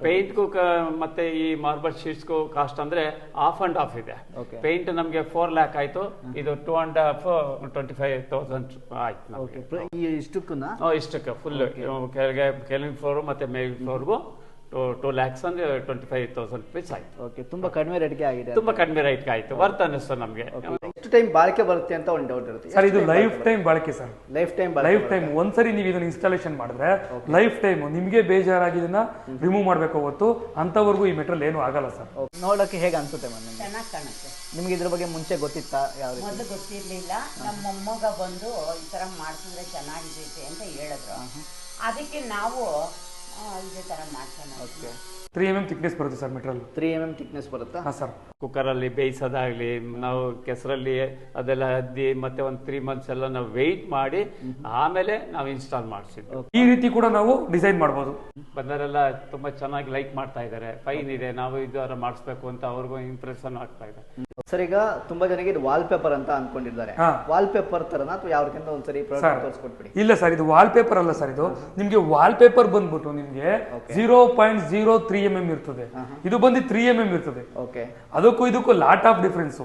ಪೇಂಟ್ಗೂ ಮತ್ತೆ ಈ marble ಶೀಟ್ಸ್ಗೂ cost ಅಂದ್ರೆ ಆಫ್ ಅಂಡ್ ಆಫ್ ಇದೆ. ಪೇಂಟ್ ನಮ್ಗೆ 4 lakh ಆಯ್ತು, ಇದು 2.5 25,000 ಆಯ್ತು. ಇಷ್ಟಕ್ಕೆ ಫುಲ್ ಕೆಳಗಿನ ಫ್ಲೋರ್ ಮತ್ತೆ ಮೇಲಿನ ಫ್ಲೋರ್ಗೂ 2 lakhs ಅಂದ್ರೆ 25,000 rupees ಆಯ್ತು. ಓಕೆ, ತುಂಬಾ ಕಡಿಮೆ ರೇಟ್ಗೆ ಆಗಿದೆ. ತುಂಬಾ ಕಡಿಮೆ ರೇಟ್ಗೆ ಆಯ್ತು, ವರ್ತ್ ಅನ್ನಿಸ್ತು ನಮ್ಗೆ. ಎಷ್ಟು ಟೈಮ್ ಬಾಳಿಕೆ ಬರುತ್ತೆ ಅಂತ ಒಂದು ಡೌಟ್ ಇರುತ್ತೆ ಸರ್. ಇದು ಲೈಫ್ ಟೈಮ್ ಬಾಳಿಕೆ ಸರ್. ಲೈಫ್ ಟೈಮ್ ಒಂದ್ಸರಿ ನೀವು ಇದನ್ನ ಇನ್ಸ್ಟಾಲೇಷನ್ ಮಾಡಿದ್ರೆ ಲೈಫ್ ಟೈಮ್ ನಿಮ್ಗೆ ಬೇಜಾರಾಗಿದ್ದನ್ನ ರಿಮೂವ್ ಮಾಡ್ಬೇಕು ಹೊತ್ತು ಅಂತವರೆಗೂ ಈ ಮೆಟೀರಿಯಲ್ ಏನು ಆಗಲ್ಲ ಸರ್. ನೋಡಕ್ಕೆ ಹೇಗೆ ಅನ್ಸುತ್ತೆ ಮೇಡಮ್? ಚೆನ್ನಾಗಿ ಕಾಣುತ್ತೆ. ನಿಮ್ಗೆ ಇದ್ರ ಬಗ್ಗೆ ಮುಂಚೆ ಗೊತ್ತಿತ್ತಾ? ಯಾವ ರೀತಿ? ಮೊದಲು ಗೊತ್ತಿರ್ಲಿಲ್ಲ. ನಮ್ಮ ಮೊಮ್ಮಗ ಬಂದು ಈ ತರ ಮಾಡ್ತಿದ್ರೆ ಚೆನ್ನಾಗಿರುತ್ತೆ ಅಂತ ಹೇಳಿದ್ರು. ಅದಕ್ಕೆ ನಾವು ಇದೇ ತರ ಮಾಡ್ಕೊಂಡು 3mm ಥಿಕ್ನೆಸ್ ಬರುತ್ತೆ ಸರ್ ಮೆಟೀರಿಯಲ್. 3mm ಥಿಕ್ನೆಸ್ ಬರುತ್ತಾ? ಹಾಂ ಸರ್. ಕುಕ್ಕರಲ್ಲಿ ಬೇಯಿಸೋದಾಗ್ಲಿ, ನಾವು ಕೆಸರಲ್ಲಿ ಅದೆಲ್ಲ ಅದ್ದಿ ಮತ್ತೆ ಒಂದು 3 months ಎಲ್ಲ ನಾವು ವೆಯ್ಟ್ ಮಾಡಿ ಆಮೇಲೆ ನಾವು ಇನ್ಸ್ಟಾಲ್ ಮಾಡಿಸಿದ್ವಿ. ಈ ರೀತಿ ಕೂಡ ನಾವು ಡಿಸೈನ್ ಮಾಡ್ಬೋದು. ಬಂದರೆಲ್ಲ ತುಂಬಾ ಚೆನ್ನಾಗಿ ಲೈಕ್ ಮಾಡ್ತಾ ಇದ್ದಾರೆ. ಫೈನ್ ಇದೆ, ನಾವು ಇದರ ಮಾಡಿಸ್ಬೇಕು ಅಂತ ಅವ್ರಿಗೂ ಇಂಪ್ರೆಷನ್ ಆಗ್ತಾ ಇದೆ. ಸರ್, ಈಗ ತುಂಬಾ ಜನಕ್ಕೆ ಇದು ವಾಲ್ ಪೇಪರ್ ಅಂತ ಅನ್ಕೊಂಡಿದ್ದಾರೆ. ವಾಲ್ ಪೇಪರ್ ತರನ ಅಥವಾ ಯಾವ್ದಕ್ಕಿಂತ ಒಂದ್ಸರಿ ತೋರಿಸ್ಕೊಟ್ಬಿಡಿ. ಇಲ್ಲ ಸರ್, ಇದು ವಾಲ್ ಪೇಪರ್ ಅಲ್ಲ ಸರ್. ಇದು ನಿಮ್ಗೆ ವಾಲ್ ಪೇಪರ್ ಬಂದ್ಬಿಟ್ಟು ನಿಮ್ಗೆ 0.03mm ಇರ್ತದೆ, ಇದು ಬಂದು 3mm ಇರ್ತದೆ. ಓಕೆ, ಅದಕ್ಕೂ ಇದಕ್ಕೂ ಲಾಟ್ ಆಫ್ ಡಿಫ್ರೆನ್ಸ್.